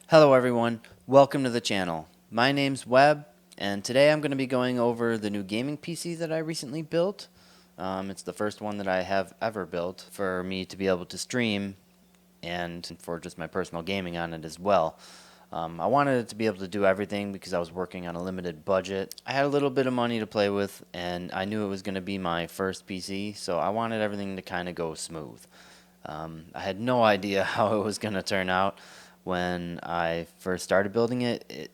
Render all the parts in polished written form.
Hello everyone, welcome to the channel. My name's Webb, and today I'm going to be going over the new gaming PC that I recently built. It's the first one that I have ever built for me to be able to stream and for just my personal gaming on it as well. I wanted it to be able to do everything because I was working on a limited budget. I had a little bit of money to play with, and I knew it was going to be my first PC, so I wanted everything to kind of go smooth. I had no idea how it was going to turn out when I first started building it. It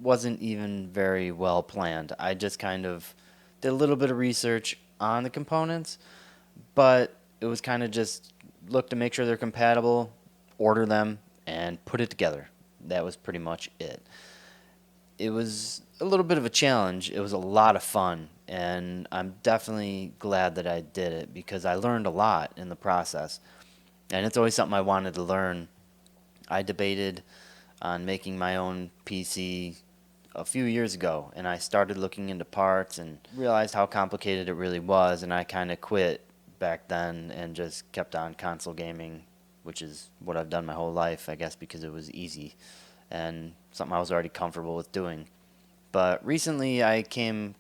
wasn't even very well planned. I just kind of did a little bit of research on the components, but it was kind of just look to make sure they're compatible, order them, and put it together. That was pretty much it. It was a little bit of a challenge. It was a lot of fun, and I'm definitely glad that I did it because I learned a lot in the process. And it's always something I wanted to learn. I debated on making my own PC a few years ago, and I started looking into parts and realized how complicated it really was, and I kind of quit back then and just kept on console gaming, which is what I've done my whole life, I guess, because it was easy and something I was already comfortable with doing. But recently I came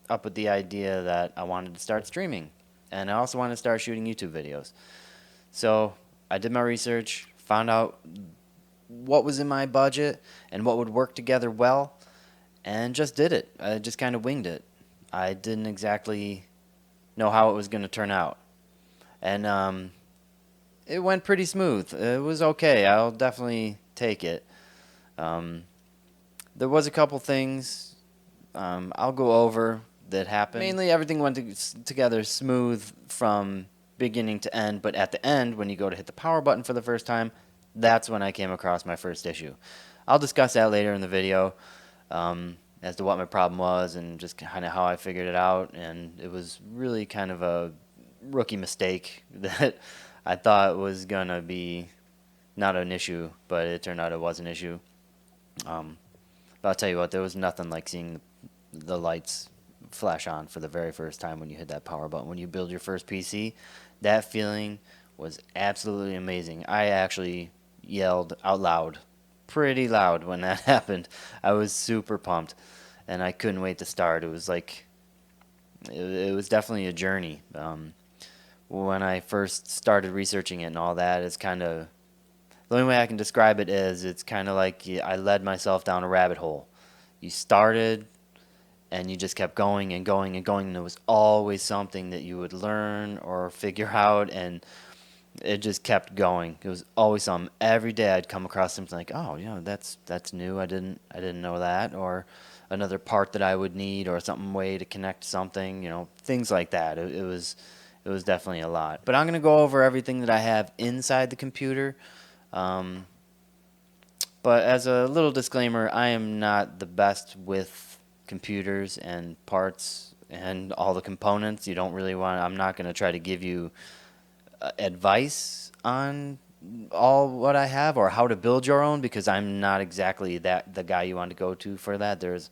up with the idea that I wanted to start streaming, and I also wanted to start shooting YouTube videos. So I did my research, found out what was in my budget and what would work together well, and just did it. I just kind of winged it. I didn't exactly know how it was going to turn out. And it went pretty smooth. It was okay. I'll definitely take it. Um, there was a couple things I'll go over that happened. Mainly everything went together smooth from beginning to end, but at the end, when you go to hit the power button for the first time, that's when I came across my first issue. I'll discuss that later in the video as to what my problem was and just kind of how I figured it out. And it was really kind of a rookie mistake that I thought was going to be not an issue, but it turned out it was an issue. Um, but I'll tell you what, there was nothing like seeing the lights flash on for the very first time when you hit that power button. When you build your first PC, that feeling was absolutely amazing. I actually yelled out loud, pretty loud when that happened. I was super pumped, and I couldn't wait to start. It was like, it was definitely a journey. When I first started researching it and all that, it's kind of, the only way I can describe it is it's kind of like I led myself down a rabbit hole. You started and you just kept going and going and going, and there was always something that you would learn or figure out, and it just kept going. It was always something. Every day I'd come across something like, oh, that's new. I didn't know that, or another part that I would need, or something way to connect something. Things like that. It was definitely a lot. But I'm gonna go over everything that I have inside the computer. Um, but as a little disclaimer, I am not the best with computers and parts and all the components. You don't really want. I'm not going to try to give you advice on all what I have or how to build your own because I'm not exactly the guy you want to go to for that. There's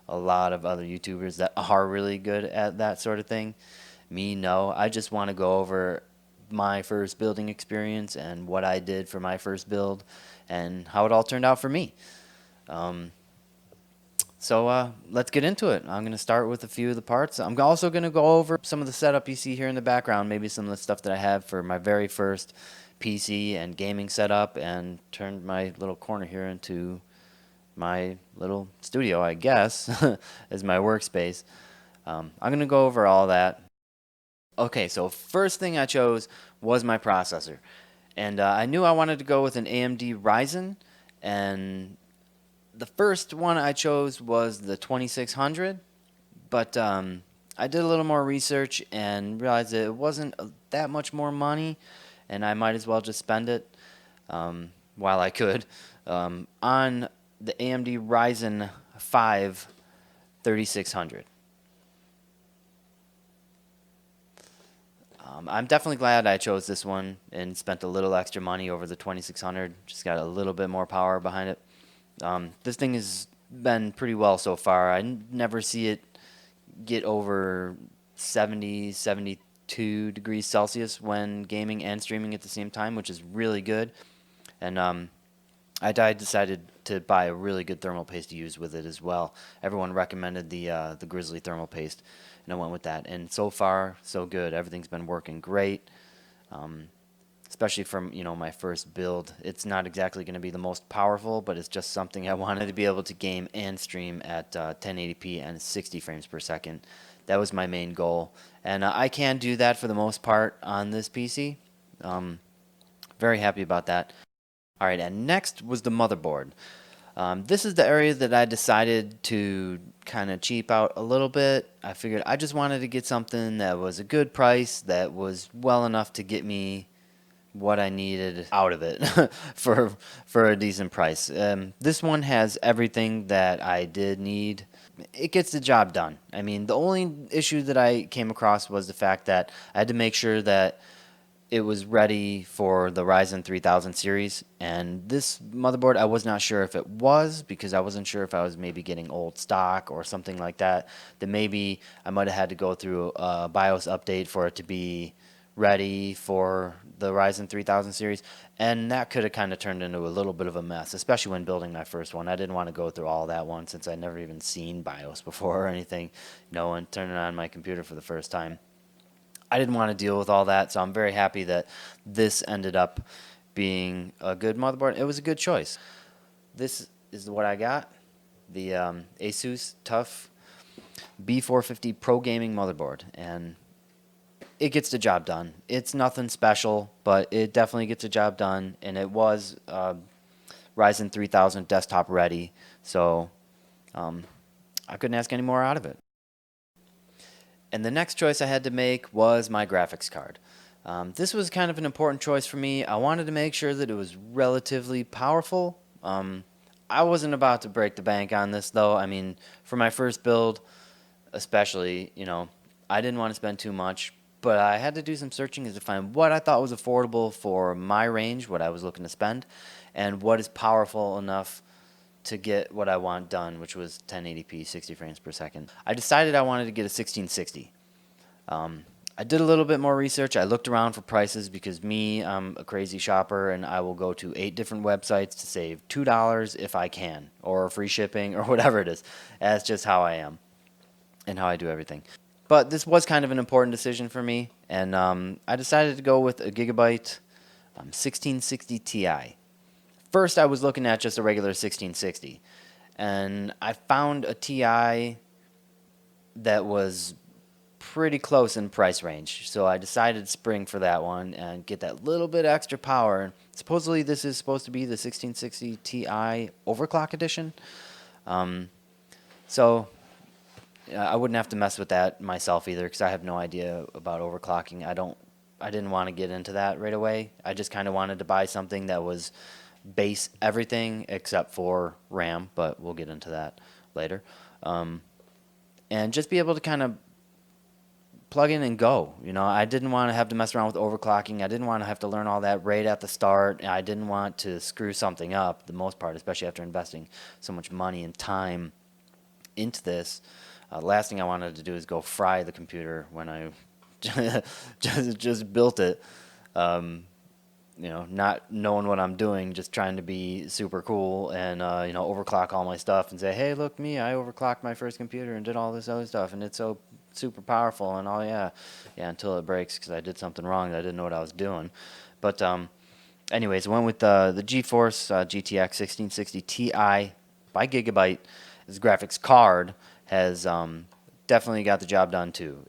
a lot of other YouTubers that are really good at that sort of thing. Me, no. I just want to go over my first building experience and what I did for my first build and how it all turned out for me. Um, so let's get into it. I'm going to start with a few of the parts. I'm also going to go over some of the setup you see here in the background, maybe some of the stuff that I have for my very first PC and gaming setup, and turned my little corner here into my little studio, I guess, as my workspace. I'm going to go over all that. Okay, so first thing I chose was my processor. And I knew I wanted to go with an AMD Ryzen, and the first one I chose was the 2600, but I did a little more research and realized that it wasn't that much more money, and I might as well just spend it while I could on the AMD Ryzen 5 3600. I'm definitely glad I chose this one and spent a little extra money over the 2600. Just got a little bit more power behind it. This thing has been pretty well so far. Never see it get over 70, 72 degrees Celsius when gaming and streaming at the same time, which is really good. And I decided to buy a really good thermal paste to use with it as well. Everyone recommended the Grizzly thermal paste, and I went with that. And so far, so good. Everything's been working great. Um, Especially from my first build. It's not exactly going to be the most powerful, but it's just something I wanted to be able to game and stream at 1080p and 60 frames per second. That was my main goal, and I can do that for the most part on this PC. Um, Very happy about that. All right, and next was the motherboard. This is the area that I decided to kind of cheap out a little bit. I figured I just wanted to get something that was a good price, that was well enough to get me what I needed out of it for a decent price. This one has everything that I did need. It gets the job done. I mean, the only issue that I came across was the fact that I had to make sure that it was ready for the Ryzen 3000 series, and this motherboard I was not sure if it was, because I wasn't sure if I was maybe getting old stock or something like that, that maybe I might have had to go through a BIOS update for it to be ready for the Ryzen 3000 series, and that could have kind of turned into a little bit of a mess, especially when building my first one. I didn't want to go through all that one since I'd never even seen BIOS before or anything, and turning on my computer for the first time. I didn't want to deal with all that, so I'm very happy that this ended up being a good motherboard. It was a good choice. This is what I got, the Asus TUF B450 Pro Gaming motherboard, and it gets the job done. It's nothing special, but it definitely gets the job done, and it was Ryzen 3000 desktop ready, so I couldn't ask any more out of it. And the next choice I had to make was my graphics card. This was kind of an important choice for me. I wanted to make sure that it was relatively powerful. I wasn't about to break the bank on this, though. I mean, for my first build, especially, I didn't want to spend too much, but I had to do some searching to find what I thought was affordable for my range, what I was looking to spend, and what is powerful enough to get what I want done, which was 1080p, 60 frames per second. I decided I wanted to get a 1660. I did a little bit more research. I looked around for prices because I'm a crazy shopper, and I will go to 8 different websites to save $2 if I can, or free shipping, or whatever it is. That's just how I am and how I do everything. But this was kind of an important decision for me, and I decided to go with a Gigabyte 1660 Ti. First, I was looking at just a regular 1660, and I found a Ti that was pretty close in price range. So I decided to spring for that one and get that little bit extra power. Supposedly, this is supposed to be the 1660 Ti Overclock Edition. So I wouldn't have to mess with that myself either, because I have no idea about overclocking. I didn't want to get into that right away. I just kind of wanted to buy something that was base everything except for RAM, but we'll get into that later. And just be able to kind of plug in and go. I didn't want to have to mess around with overclocking. I didn't want to have to learn all that right at the start. I didn't want to screw something up, the most part, especially after investing so much money and time into this. Last thing I wanted to do is go fry the computer when I just built it. Not knowing what I'm doing, just trying to be super cool and, overclock all my stuff and say, hey, look, me, I overclocked my first computer and did all this other stuff, and it's so super powerful, and yeah, until it breaks because I did something wrong that I didn't know what I was doing. But anyways, I went with the GeForce GTX 1660 Ti by Gigabyte. This graphics card has definitely got the job done too.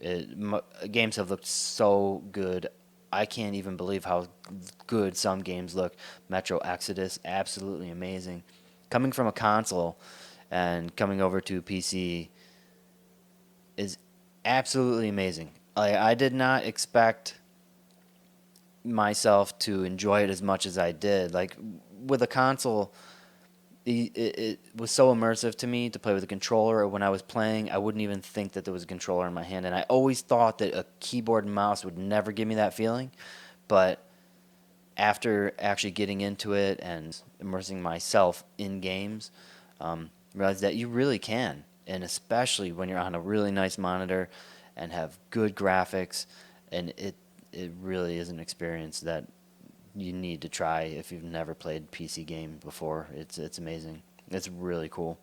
Games have looked so good. I can't even believe how good some games look. Metro Exodus, absolutely amazing. Coming from a console and coming over to PC is absolutely amazing. I did not expect myself to enjoy it as much as I did. Like, with a console, it was so immersive to me to play with a controller. When I was playing, I wouldn't even think that there was a controller in my hand, and I always thought that a keyboard and mouse would never give me that feeling. But after actually getting into it and immersing myself in games, realized that you really can, and especially when you're on a really nice monitor and have good graphics, and it really is an experience that you need to try if you've never played PC game before. It's amazing. It's really cool.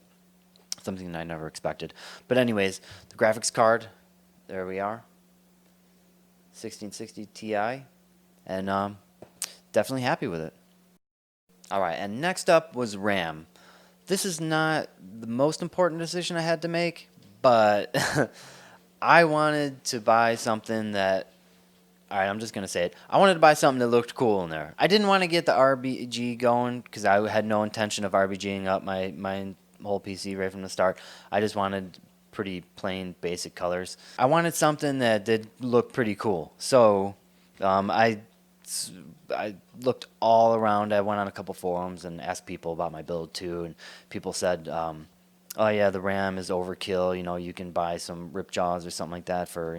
Something that I never expected. But anyways, the graphics card, there we are. 1660 Ti, and definitely happy with it. All right, and next up was RAM. This is not the most important decision I had to make, but I wanted to buy something that, all right, I'm just going to say it. I wanted to buy something that looked cool in there. I didn't want to get the RBG going because I had no intention of RBGing up my whole PC right from the start. I just wanted pretty plain basic colors. I wanted something that did look pretty cool. So I looked all around. I went on a couple forums and asked people about my build too, and people said, "Oh yeah, the RAM is overkill. You know, you can buy some Ripjaws or something like that for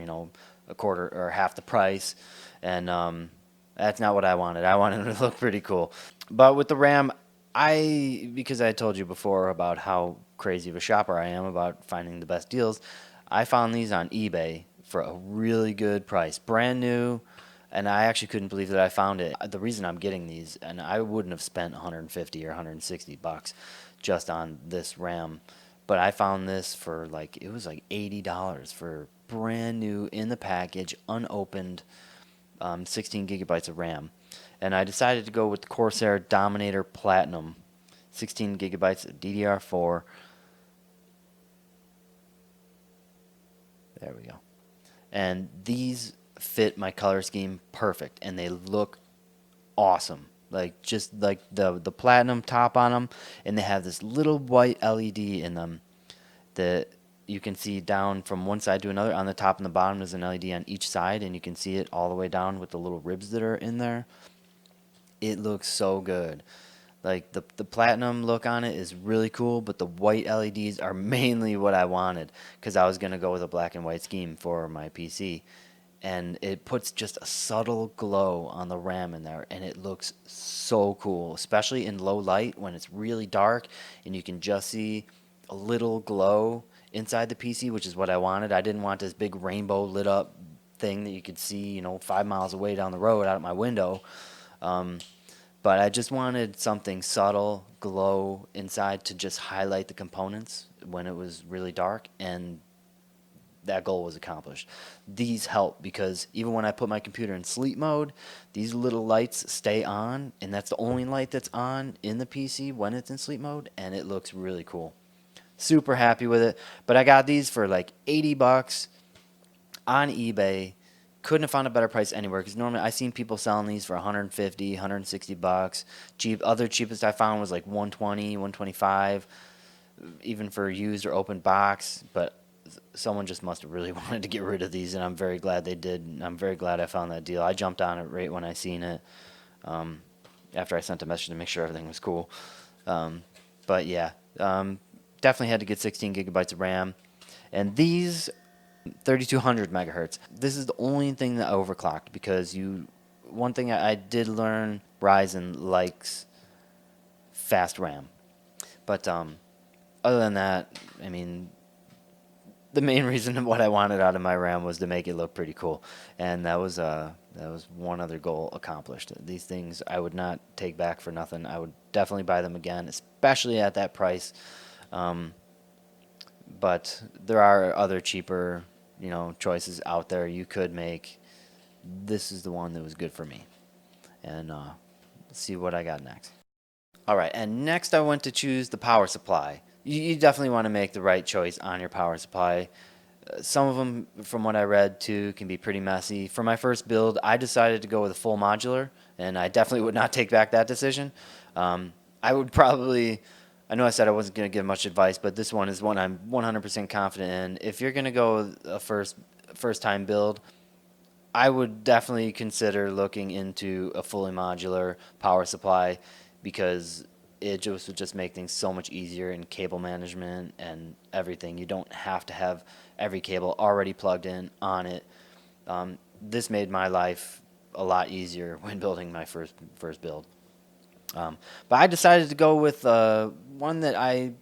a quarter or half the price." And that's not what I wanted. I wanted it to look pretty cool. But with the RAM, because I told you before about how crazy of a shopper I am about finding the best deals, I found these on eBay for a really good price, brand new. And I actually couldn't believe that I found it. The reason I'm getting these, and I wouldn't have spent 150 or 160 bucks just on this RAM, but I found this for it was like $80 for brand new in the package, unopened, 16 gigabytes of RAM. And I decided to go with the Corsair Dominator Platinum, 16 gigabytes of DDR4. There we go. And these fit my color scheme perfect, and they look awesome. Like just like the platinum top on them, and they have this little white LED in them that you can see down from one side to another. On the top and the bottom there's an LED on each side, and you can see it all the way down with the little ribs that are in there. It looks so good. Like the platinum look on it is really cool, but the white LEDs are mainly what I wanted because I was gonna go with a black and white scheme for my PC, and it puts just a subtle glow on the RAM in there, and it looks so cool, especially in low light when it's really dark and you can just see a little glow inside the PC, which is what I wanted. I didn't want this big rainbow lit up thing that you could see 5 miles away down the road out of my window. But I just wanted something subtle, glow inside to just highlight the components when it was really dark, and that goal was accomplished. These help because even when I put my computer in sleep mode, these little lights stay on, and that's the only light that's on in the PC when it's in sleep mode, and it looks really cool. Super happy with it. But I got these for like 80 bucks on eBay. Couldn't have found a better price anywhere because normally I've seen people selling these for 150, 160 bucks. Other cheapest I found was like 120, 125, even for used or open box. But someone just must have really wanted to get rid of these, and I'm very glad they did. And I'm very glad I found that deal. I jumped on it right when I seen it, after I sent a message to make sure everything was cool. But yeah, definitely had to get 16 gigabytes of RAM. And these 3200 megahertz. This is the only thing that I overclocked because one thing I did learn, Ryzen likes fast RAM. But other than that, I mean, the main reason what I wanted out of my RAM was to make it look pretty cool, and that was one other goal accomplished. These things I would not take back for nothing. I would definitely buy them again, especially at that price. But there are other cheaper choices out there you could make. This is the one that was good for me. And let's see what I got next. All right, and next I went to choose the power supply. You definitely want to make the right choice on your power supply. Some of them, from what I read too, can be pretty messy. For my first build, I decided to go with a full modular, and I definitely would not take back that decision. I would probably, I know I said I wasn't going to give much advice, but this one is one I'm 100% confident in. If you're going to go a first time build, I would definitely consider looking into a fully modular power supply because it just would just make things so much easier in cable management and everything. You don't have to have every cable already plugged in on it. This made my life a lot easier when building my first build. But I decided to go with one that a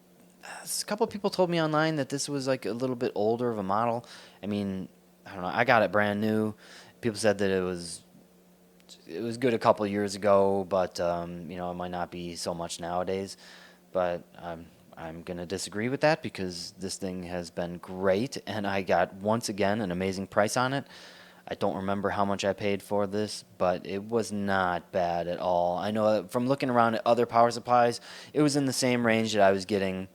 couple of people told me online that this was like a little bit older of a model. I mean, I don't know. I got it brand new. People said that it was it was good a couple years ago, but you know, it might not be so much nowadays. But I'm gonna disagree with that because this thing has been great, and I got once again an amazing price on it. I don't remember how much I paid for this, but it was not bad at all. I know that from looking around at other power supplies, it was in the same range that I was getting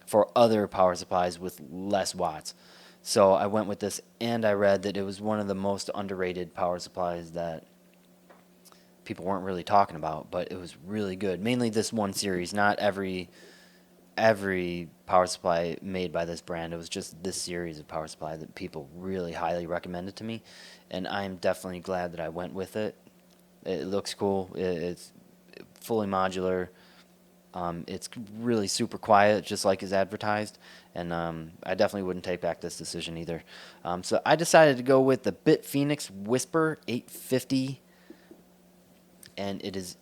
for other power supplies with less watts. So I went with this, and I read that it was one of the most underrated power supplies that people weren't really talking about, but it was really good. Mainly this one series, not every power supply made by this brand. It was just this series of power supply that people really highly recommended to me, and I'm definitely glad that I went with it. It looks cool. It's fully modular. It's really super quiet, just like is advertised, and I definitely wouldn't take back this decision either. So I decided to go with the BitPhoenix Whisper 850, and it is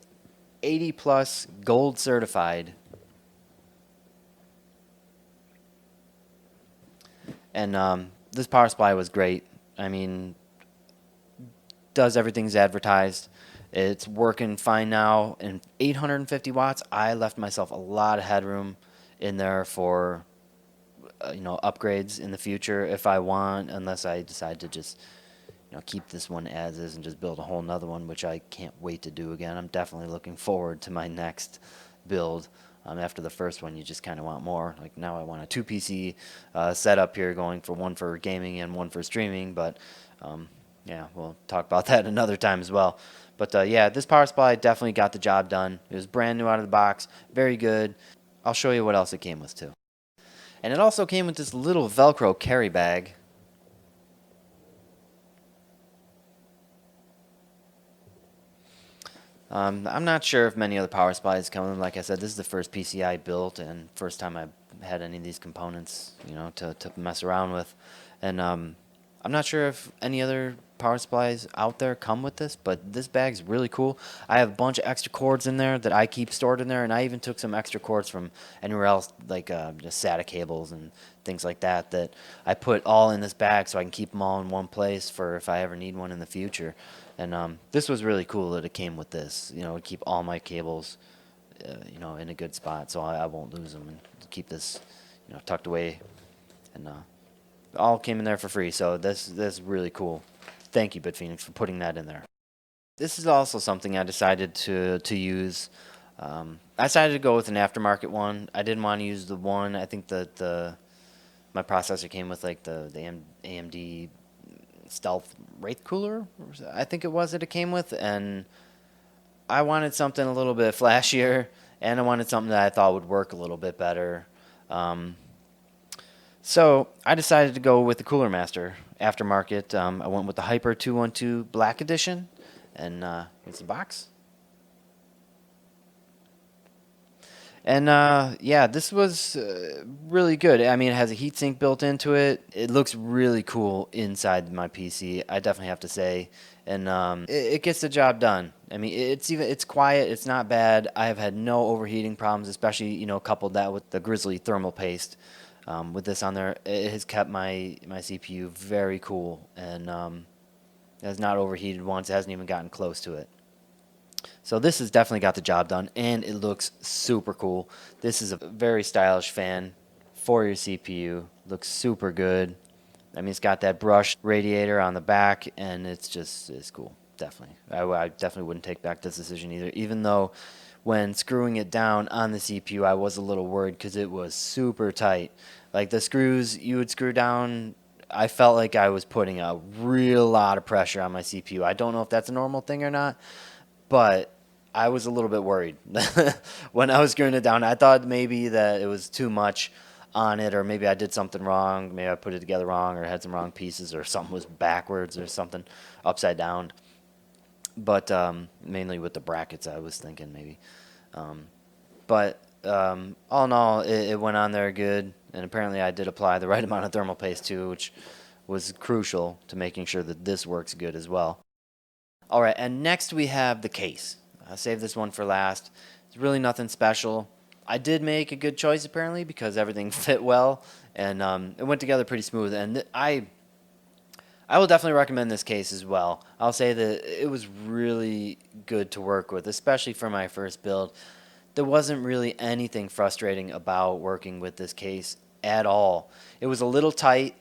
80 plus gold certified. And this power supply was great. I mean, does everything as advertised. It's working fine now. And 850 watts, I left myself a lot of headroom in there for you know, upgrades in the future if I want, unless I decide to just, you know, keep this one as is and just build a whole nother one, which I can't wait to do again. I'm definitely looking forward to my next build. After the first one, you just kind of want more. Like now, I want a two PC setup here, going for one for gaming and one for streaming. But yeah, we'll talk about that another time as well. But yeah, this power supply definitely got the job done. It was brand new out of the box, very good. I'll show you what else it came with too. And it also came with this little Velcro carry bag. I'm not sure if many other power supplies come in. Like I said, this is the first PC I built and first time I had any of these components, you know, to mess around with. And I'm not sure if any other power supplies out there come with this, but this bag's really cool. I have a bunch of extra cords in there that I keep stored in there, and I even took some extra cords from anywhere else, like just SATA cables and things like that, that I put all in this bag so I can keep them all in one place for if I ever need one in the future. And this was really cool that it came with this. You know, to keep all my cables, you know, in a good spot, so I won't lose them, and keep this, you know, tucked away. And all came in there for free, so this is really cool. Thank you, BitPhoenix, for putting that in there. This is also something I decided to use. I decided to go with an aftermarket one. I didn't want to use the one. I think that my processor came with like the AMD Stealth Wraith cooler, I think it was that it came with, and I wanted something a little bit flashier, and I wanted something that I thought would work a little bit better. So I decided to go with the Cooler Master aftermarket. I went with the Hyper 212 Black Edition, and here's the box. And yeah, this was really good. I mean, it has a heatsink built into it. It looks really cool inside my PC. I definitely have to say, and it gets the job done. I mean, it's quiet. It's not bad. I have had no overheating problems, especially, you know, coupled that with the Grizzly thermal paste. With this on there, it has kept my CPU very cool, and has not overheated once. It hasn't even gotten close to it. So this has definitely got the job done, and it looks super cool. This is a very stylish fan for your CPU. Looks super good. I mean, it's got that brushed radiator on the back, and it's cool. Definitely. I definitely wouldn't take back this decision either, even though when screwing it down on the CPU, I was a little worried because it was super tight. Like the screws you would screw down, I felt like I was putting a real lot of pressure on my CPU. I don't know if that's a normal thing or not, but I was a little bit worried when I was screwing it down. I thought maybe that it was too much on it, or maybe I did something wrong. Maybe I put it together wrong, or had some wrong pieces, or something was backwards, or something upside down. But mainly with the brackets, I was thinking maybe. But all in all, it went on there good, and apparently I did apply the right amount of thermal paste too, which was crucial to making sure that this works good as well. All right, and next we have the case. I saved this one for last. It's really nothing special. I did make a good choice apparently because everything fit well, and it went together pretty smooth. And I I will definitely recommend this case as well. I'll say that it was really good to work with, especially for my first build. There wasn't really anything frustrating about working with this case at all. It was a little tight,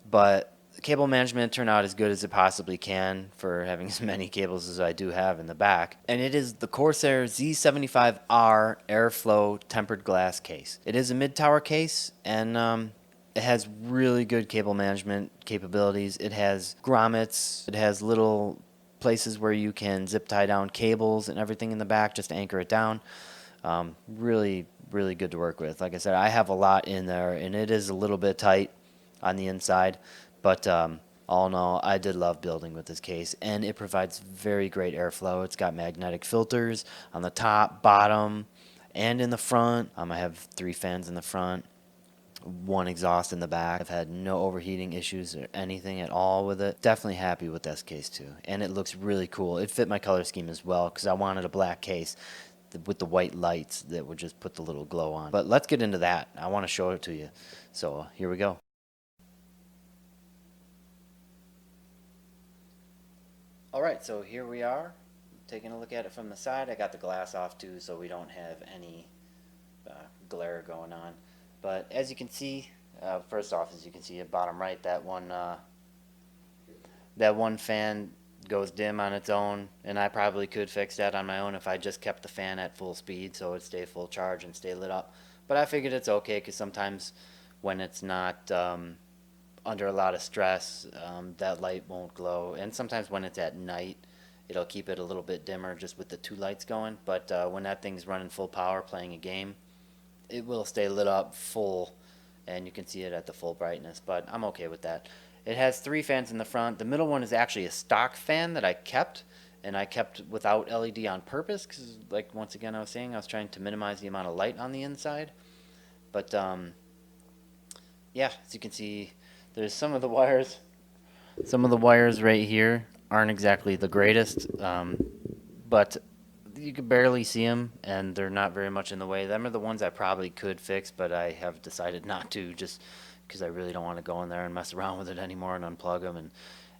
but cable management turned out as good as it possibly can for having as many cables as I do have in the back. And it is the Corsair Z75R Airflow tempered glass case. It is a mid-tower case, and it has really good cable management capabilities. It has grommets. It has little places where you can zip tie down cables and everything in the back just to anchor it down. Really, really good to work with. Like I said, I have a lot in there, and it is a little bit tight on the inside, but all in all, I did love building with this case, and it provides very great airflow. It's got magnetic filters on the top, bottom, and in the front. I have 3 fans in the front, 1 exhaust in the back. I've had no overheating issues or anything at all with it. Definitely happy with this case too, and it looks really cool. It fit my color scheme as well because I wanted a black case with the white lights that would just put the little glow on. But let's get into that. I want to show it to you. So here we go. Alright, so here we are, taking a look at it from the side. I got the glass off too so we don't have any glare going on. But as you can see, first off, as you can see at bottom right, that one fan goes dim on its own, and I probably could fix that on my own if I just kept the fan at full speed so it'd stay full charge and stay lit up. But I figured it's okay because sometimes when it's not under a lot of stress, that light won't glow, and sometimes when it's at night, it'll keep it a little bit dimmer just with the 2 lights going. But when that thing's running full power playing a game, it will stay lit up full, and you can see it at the full brightness. But I'm okay with that. It has 3 fans in the front. The middle one is actually a stock fan that I kept, and I kept without LED on purpose because, like, once again I was saying, I was trying to minimize the amount of light on the inside. But yeah, as you can see, there's some of the wires right here aren't exactly the greatest, but you can barely see them, and they're not very much in the way. Them are the ones I probably could fix, but I have decided not to, just because I really don't want to go in there and mess around with it anymore and unplug them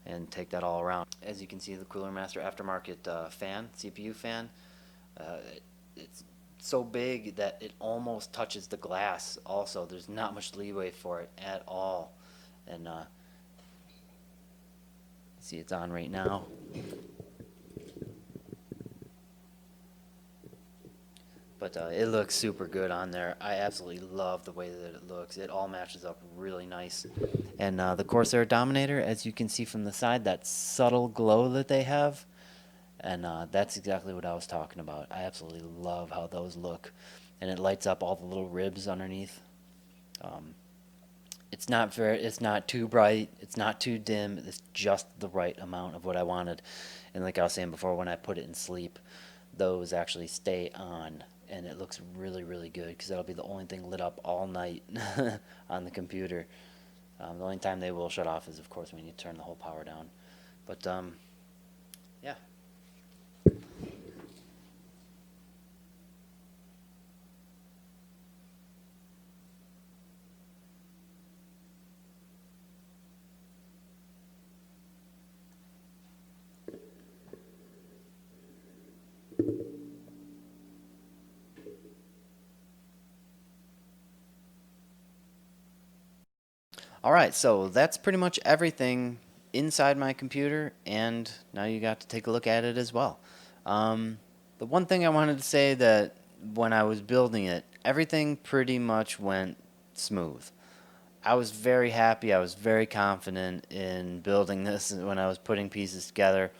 and take that all around. As you can see, the Cooler Master aftermarket fan, CPU fan, it's so big that it almost touches the glass also. There's not much leeway for it at all. And see, it's on right now. But it looks super good on there. I absolutely love the way that it looks. It all matches up really nice. And the Corsair Dominator, as you can see from the side, that subtle glow that they have, and that's exactly what I was talking about. I absolutely love how those look. And it lights up all the little ribs underneath. It's not too bright, it's not too dim, it's just the right amount of what I wanted. And like I was saying before, when I put it in sleep, those actually stay on, and it looks really, really good because that'll be the only thing lit up all night on the computer. The only time they will shut off is, of course, when you turn the whole power down. But yeah. Alright, so that's pretty much everything inside my computer, and now you got to take a look at it as well. The one thing I wanted to say that when I was building it, everything pretty much went smooth. I was very happy, I was very confident in building this when I was putting pieces together.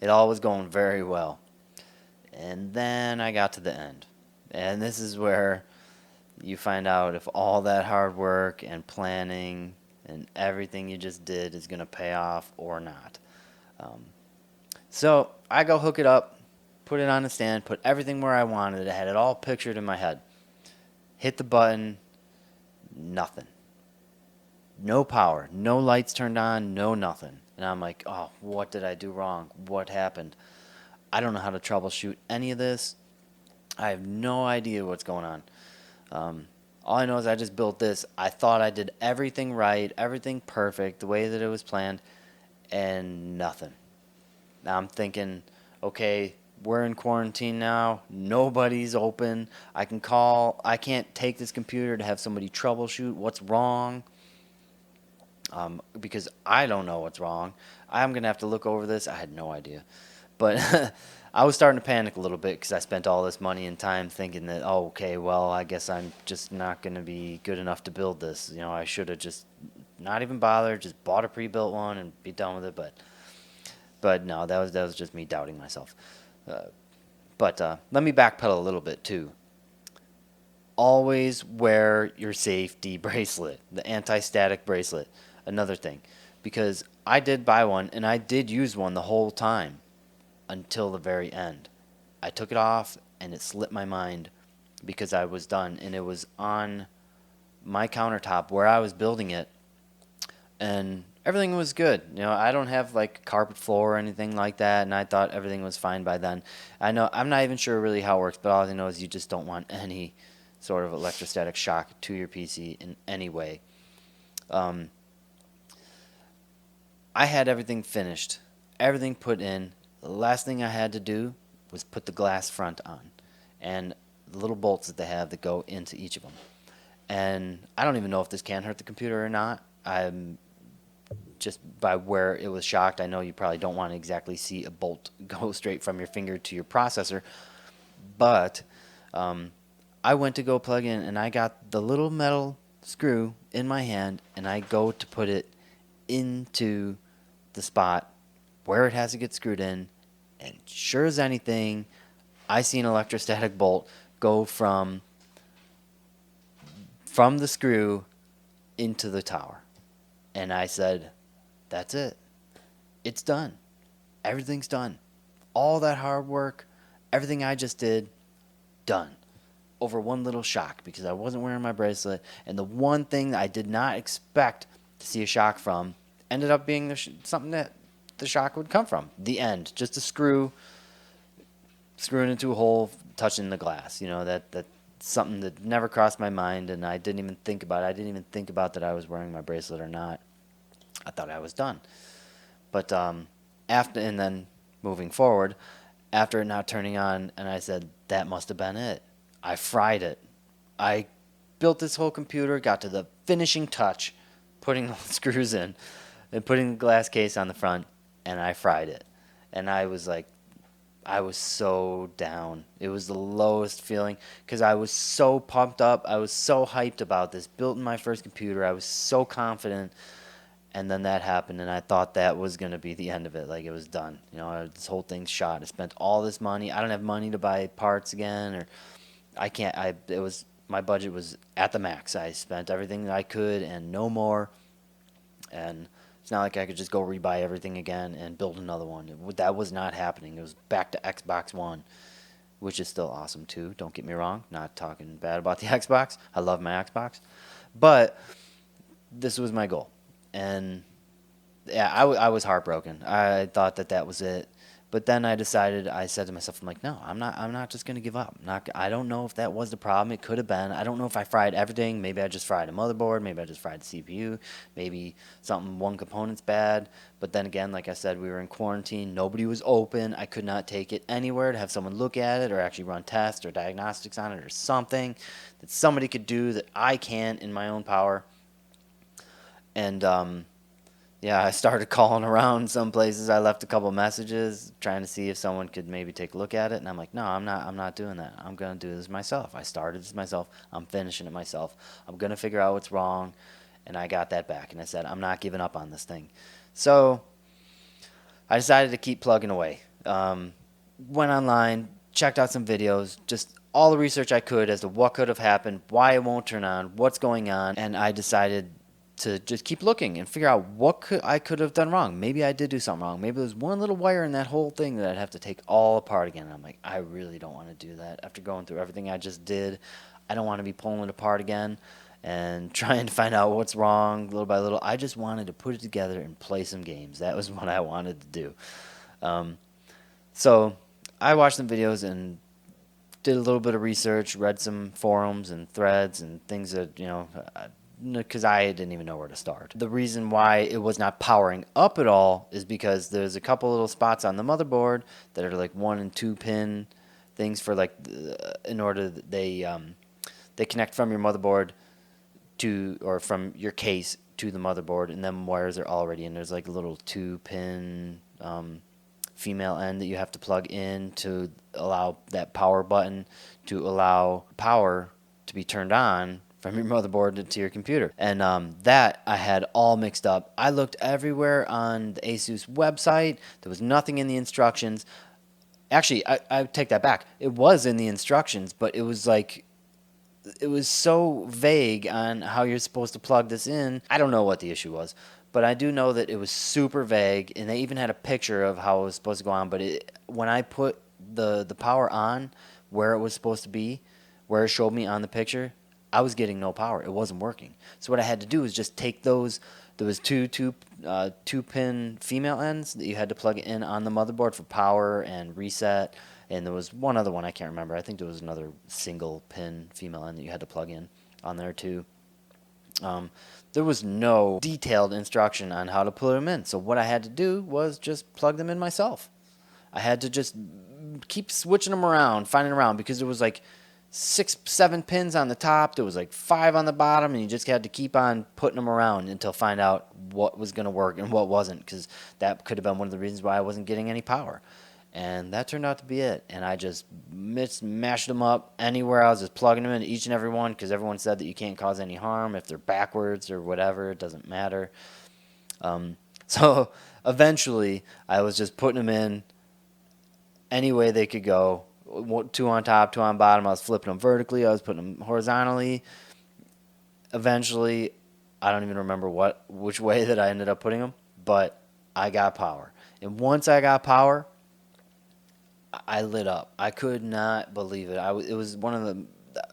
It all was going very well. And then I got to the end. And this is where you find out if all that hard work and planning and everything you just did is going to pay off or not. So I go hook it up, put it on the stand, put everything where I wanted it. I had it all pictured in my head. Hit the button, nothing. No power, no lights turned on, no nothing. And I'm like, oh, what did I do wrong? What happened? I don't know how to troubleshoot any of this. I have no idea what's going on. All I know is I just built this. I thought I did everything right, everything perfect, the way that it was planned, and nothing. Now I'm thinking, okay, we're in quarantine now. Nobody's open. I can call. I can't take this computer to have somebody troubleshoot what's wrong, because I don't know what's wrong. I'm going to have to look over this. I had no idea. But I was starting to panic a little bit because I spent all this money and time thinking that, oh, okay, well, I guess I'm just not going to be good enough to build this. You know, I should have just not even bothered, just bought a pre-built one and be done with it. But no, that was just me doubting myself. But let me backpedal a little bit too. Always wear your safety bracelet, the anti-static bracelet. Another thing, because I did buy one and I did use one the whole time until the very end. I took it off and it slipped my mind because I was done, and it was on my countertop where I was building it, and everything was good. You know, I don't have like carpet floor or anything like that, and I thought everything was fine by then. I know I'm not even sure really how it works, but all I know is you just don't want any sort of electrostatic shock to your PC in any way. Um, I had everything finished, everything put in. The last thing I had to do was put the glass front on and the little bolts that they have that go into each of them. And I don't even know if this can hurt the computer or not. I'm just by where it was shocked. I know you probably don't want to exactly see a bolt go straight from your finger to your processor, but I went to go plug in and I got the little metal screw in my hand and I go to put it into the spot where it has to get screwed in, and sure as anything, I see an electrostatic bolt go from the screw into the tower. And I said, that's it. It's done. Everything's done. All that hard work, everything I just did, done. Over one little shock because I wasn't wearing my bracelet. And the one thing that I did not expect to see a shock from ended up being something that the shock would come from. The end. Just a screw screwing into a hole, touching the glass. You know, that's something that never crossed my mind, and I didn't even think about it. I didn't even think about that I was wearing my bracelet or not. I thought I was done. But after, and then moving forward, after it not turning on, and I said, that must have been it. I fried it. I built this whole computer, got to the finishing touch, putting the screws in, and putting the glass case on the front, and I fried it. And I was like, I was so down. It was the lowest feeling because I was so pumped up. I was so hyped about this. Built in my first computer. I was so confident. And then that happened, and I thought that was going to be the end of it. Like, it was done. You know, this whole thing's shot. I spent all this money. I don't have money to buy parts again, or I can't. My budget was at the max. I spent everything that I could and no more. And it's not like I could just go rebuy everything again and build another one. That was not happening. It was back to Xbox One, which is still awesome too. Don't get me wrong. Not talking bad about the Xbox. I love my Xbox. But this was my goal. And yeah, I was heartbroken. I thought that was it. But then I said to myself, I'm like, no, I'm not just going to give up. I don't know if that was the problem. It could have been. I don't know if I fried everything. Maybe I just fried a motherboard. Maybe I just fried the CPU. Maybe one component's bad. But then again, like I said, we were in quarantine. Nobody was open. I could not take it anywhere to have someone look at it or actually run tests or diagnostics on it or something that somebody could do that I can't in my own power. And yeah, I started calling around some places. I left a couple messages trying to see if someone could maybe take a look at it, and I'm like, no, I'm not doing that. I'm going to do this myself. I started this myself. I'm finishing it myself. I'm going to figure out what's wrong, and I got that back, and I said, I'm not giving up on this thing. So I decided to keep plugging away. Went online, checked out some videos, just all the research I could as to what could have happened, why it won't turn on, what's going on, and I decided to just keep looking and figure out what I could have done wrong. Maybe I did do something wrong. Maybe there's one little wire in that whole thing that I'd have to take all apart again. And I'm like, I really don't want to do that. After going through everything I just did, I don't want to be pulling it apart again and trying to find out what's wrong little by little. I just wanted to put it together and play some games. That was what I wanted to do. So I watched some videos and did a little bit of research, read some forums and threads and things that, because I didn't even know where to start. The reason why it was not powering up at all is because there's a couple little spots on the motherboard that are like 1 and 2 pin things for like in order that they connect from your motherboard to, or from your case to the motherboard, and then wires are already in. There's like a little 2 pin female end that you have to plug in to allow that power button to allow power to be turned on from your motherboard to your computer. And that I had all mixed up. I looked everywhere on the Asus website. There was nothing in the instructions. Actually, I take that back. It was in the instructions, but it was like, it was so vague on how you're supposed to plug this in. I don't know what the issue was, but I do know that it was super vague, and they even had a picture of how it was supposed to go on. But when I put the power on where it was supposed to be, where it showed me on the picture, I was getting no power. It wasn't working. So what I had to do was just take those. There was two pin female ends that you had to plug in on the motherboard for power and reset. And there was one other one I can't remember. I think there was another single pin female end that you had to plug in on there too. There was no detailed instruction on how to put them in. So what I had to do was just plug them in myself. I had to just keep switching them around, finding around, because there was like 6, 7 pins on the top. There was like 5 on the bottom, and you just had to keep on putting them around until find out what was going to work and what wasn't, because that could have been one of the reasons why I wasn't getting any power. And that turned out to be it. And I just mashed them up anywhere. I was just plugging them in each and every one, because everyone said that you can't cause any harm if they're backwards or whatever. It doesn't matter. So eventually, I was just putting them in any way they could go. 2 on top, 2 on bottom. I was flipping them vertically. I was putting them horizontally. Eventually, I don't even remember which way that I ended up putting them, but I got power. And once I got power, I lit up. I could not believe it. It was one of the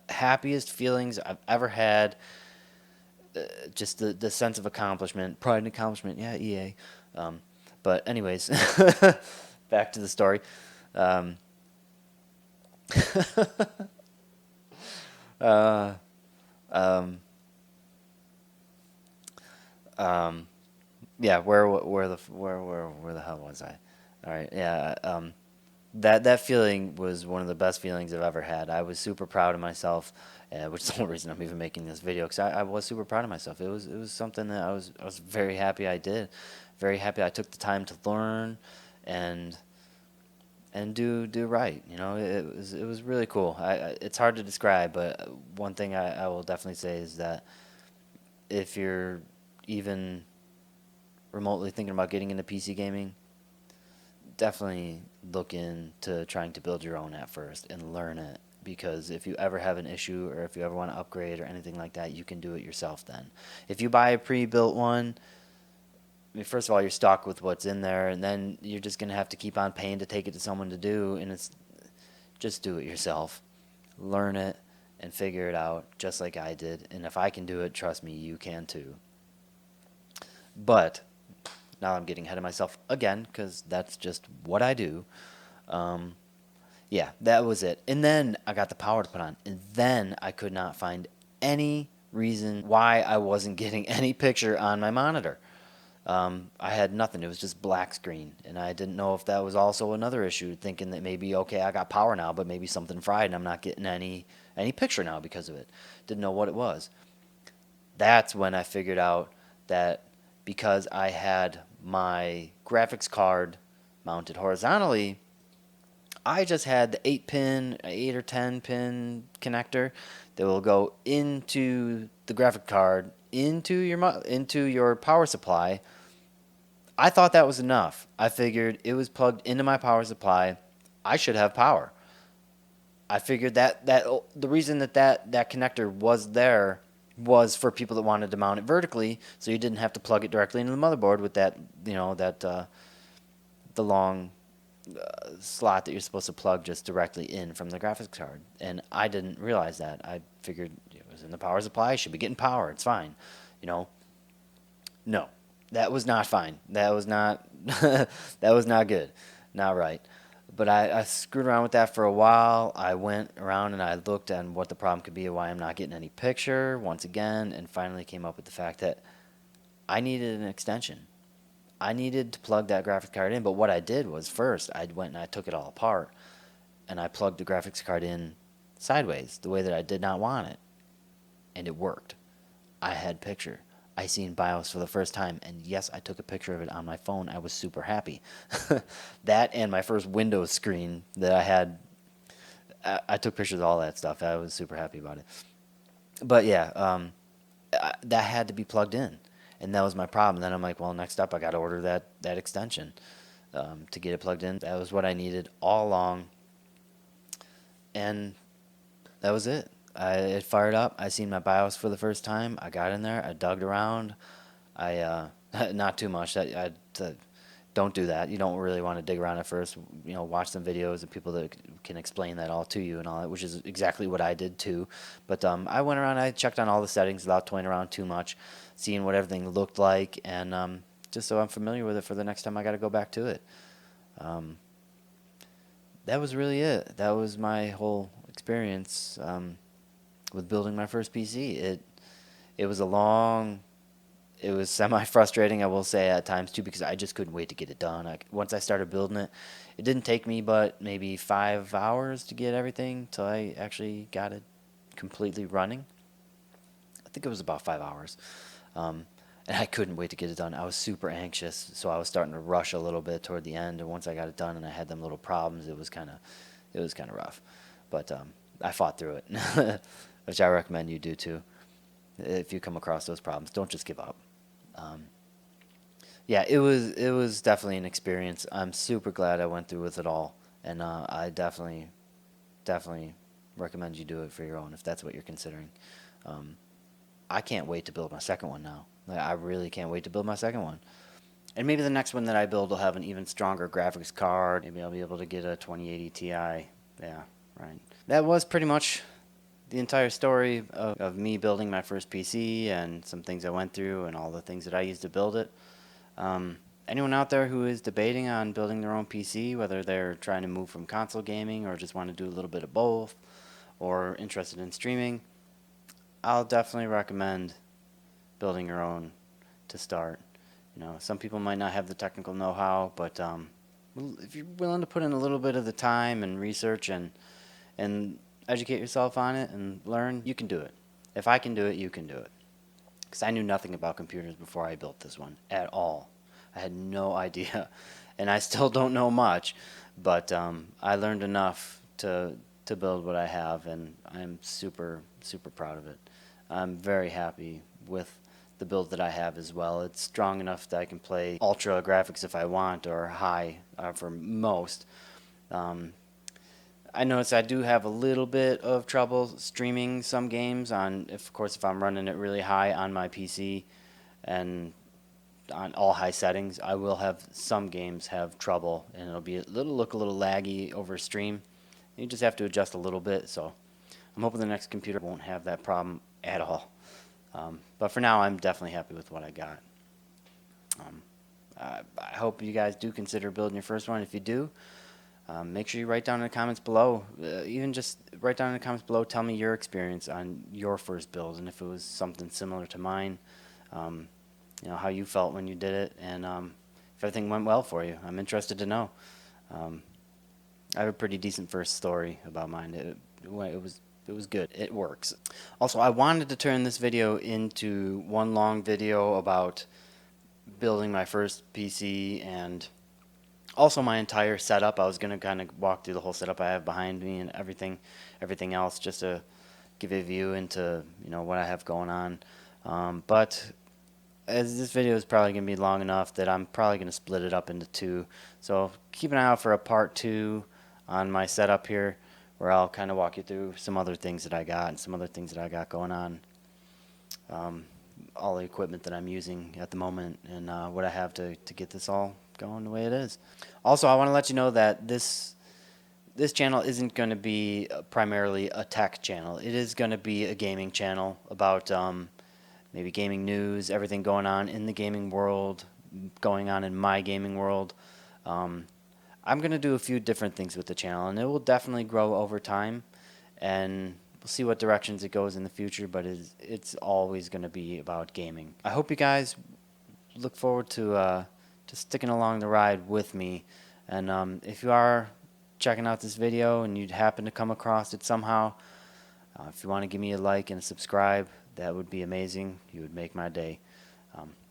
happiest feelings I've ever had. Just the sense of accomplishment, pride and accomplishment. Yeah, EA. But anyways, back to the story. Uh, um, yeah, where the hell was I? All right, yeah. That feeling was one of the best feelings I've ever had. I was super proud of myself, which is the whole reason I'm even making this video, because I was super proud of myself. It was something that I was very happy I did, very happy I took the time to learn, and do right. You know, it was really cool. It's hard to describe, but one thing I will definitely say is that if you're even remotely thinking about getting into PC gaming, definitely look into trying to build your own at first and learn it, because if you ever have an issue or if you ever want to upgrade or anything like that, you can do it yourself then. If you buy a pre-built one, I mean, first of all, you're stuck with what's in there, and then you're just going to have to keep on paying to take it to someone to do, and it's just do it yourself. Learn it and figure it out just like I did, and if I can do it, trust me, you can too. But now I'm getting ahead of myself again, because that's just what I do. Yeah, that was it. And then I got the power to put on, and then I could not find any reason why I wasn't getting any picture on my monitor. I had nothing. It was just black screen, and I didn't know if that was also another issue, thinking that maybe, okay, I got power now, but maybe something fried and I'm not getting any picture now because of it. Didn't know what it was. That's when I figured out that because I had my graphics card mounted horizontally, I just had the 8 or 10 pin connector that will go into the graphic card, into your power supply. I thought that was enough. I figured it was plugged into my power supply. I should have power. I figured that the reason that connector was there was for people that wanted to mount it vertically, so you didn't have to plug it directly into the motherboard with that, the long slot that you're supposed to plug just directly in from the graphics card. And I didn't realize that. I figured it was in the power supply. I should be getting power. It's fine. No, that was not fine. That was not that was not good. Not right. But I screwed around with that for a while. I went around and I looked at what the problem could be, why I'm not getting any picture once again, and finally came up with the fact that I needed an extension. I needed to plug that graphics card in, but what I did was first I went and I took it all apart and I plugged the graphics card in sideways, the way that I did not want it, and it worked. I had picture. I seen BIOS for the first time, and yes, I took a picture of it on my phone. I was super happy. That and my first Windows screen that I had, I took pictures of all that stuff. I was super happy about it. But yeah, that had to be plugged in, and that was my problem. Then I'm like, well, next up, I got to order that extension to get it plugged in. That was what I needed all along, and that was it. It fired up. I seen my BIOS for the first time. I got in there. I dug around. I not too much. Don't do that. You don't really want to dig around at first. Watch some videos of people that can explain that all to you and all that, which is exactly what I did too. But I went around. I checked on all the settings without toying around too much, seeing what everything looked like, and just so I'm familiar with it for the next time I got to go back to it. That was really it. That was my whole experience with building my first PC. It was a long, it was semi-frustrating, I will say, at times too, because I just couldn't wait to get it done. Once I started building it, it didn't take me but maybe 5 hours to get everything till I actually got it completely running. I think it was about 5 hours. And I couldn't wait to get it done. I was super anxious, so I was starting to rush a little bit toward the end. And once I got it done and I had them little problems, it was kind of rough. But I fought through it, which I recommend you do too. If you come across those problems, don't just give up. Yeah, it was definitely an experience. I'm super glad I went through with it all, and I definitely recommend you do it for your own if that's what you're considering. I can't wait to build my second one now. I really can't wait to build my second one. And maybe the next one that I build will have an even stronger graphics card. Maybe I'll be able to get a 2080 Ti. Yeah, right. That was pretty much the entire story of me building my first PC and some things I went through and all the things that I used to build it. Anyone out there who is debating on building their own PC, whether they're trying to move from console gaming or just want to do a little bit of both or interested in streaming, I'll definitely recommend building your own to start. Some people might not have the technical know-how, but if you're willing to put in a little bit of the time and research and educate yourself on it and learn, you can do it. If I can do it, you can do it. Because I knew nothing about computers before I built this one at all. I had no idea, and I still don't know much, but I learned enough to build what I have, and I'm super, super proud of it. I'm very happy with the build that I have as well. It's strong enough that I can play ultra graphics if I want, or high for most. I notice I do have a little bit of trouble streaming some games of course, if I'm running it really high on my PC and on all high settings, I will have some games have trouble, and it'll look a little laggy over stream. You just have to adjust a little bit, so I'm hoping the next computer won't have that problem at all. But for now, I'm definitely happy with what I got. I hope you guys do consider building your first one. If you do, make sure you write down in the comments below. Even just write down in the comments below, tell me your experience on your first build, and if it was something similar to mine, how you felt when you did it, and if everything went well for you. I'm interested to know. I have a pretty decent first story about mine. It was good. It works. Also, I wanted to turn this video into one long video about building my first PC and also my entire setup. I was going to kind of walk through the whole setup I have behind me and everything else, just to give you a view into what I have going on. But as this video is probably going to be long enough that I'm probably going to split it up into two. So keep an eye out for a part 2 on my setup here, where I'll kind of walk you through some other things that I got and some other things that I got going on. All the equipment that I'm using at the moment and what I have to get this all going the way it is. Also, I want to let you know that this channel isn't going to be primarily a tech channel. It is going to be a gaming channel about maybe gaming news, everything going on in the gaming world, going on in my gaming world. I'm going to do a few different things with the channel, and it will definitely grow over time, and we'll see what directions it goes in the future, but it's always going to be about gaming. I hope you guys look forward to sticking along the ride with me, and if you are checking out this video and you happen to come across it somehow, if you want to give me a like and a subscribe, that would be amazing. You would make my day.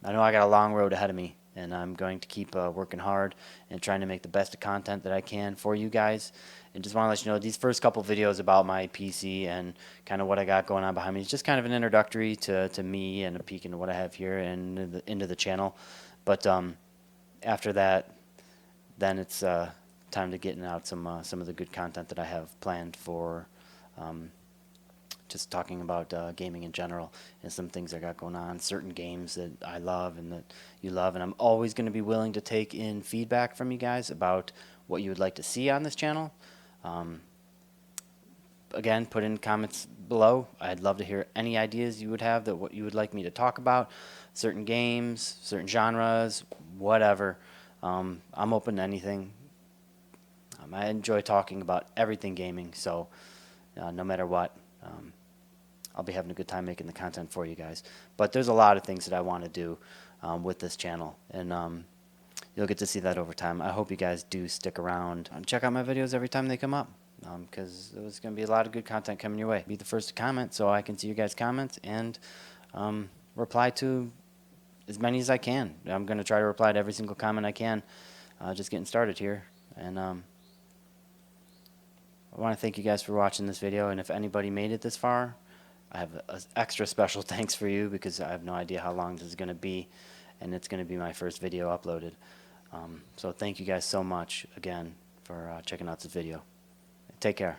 I know I got a long road ahead of me, and I'm going to keep working hard and trying to make the best of content that I can for you guys. And just want to let you know, these first couple videos about my PC and kind of what I got going on behind me is just kind of an introductory to me and a peek into what I have here and into the channel. But after that, then it's time to getting out some of the good content that I have planned for just talking about gaming in general and some things I got going on, certain games that I love and that you love. And I'm always going to be willing to take in feedback from you guys about what you would like to see on this channel. Again, put in comments below. I'd love to hear any ideas you would have that what you would like me to talk about, certain games, certain genres, whatever. I'm open to anything. I enjoy talking about everything gaming, so no matter what. I'll be having a good time making the content for you guys. But there's a lot of things that I want to do with this channel, and you'll get to see that over time. I hope you guys do stick around and check out my videos every time they come up, because there's going to be a lot of good content coming your way. Be the first to comment so I can see you guys' comments and reply to as many as I can. I'm going to try to reply to every single comment I can, just getting started here. And I want to thank you guys for watching this video, and if anybody made it this far, I have an extra special thanks for you, because I have no idea how long this is going to be, and it's going to be my first video uploaded. So thank you guys so much again for checking out this video. Take care.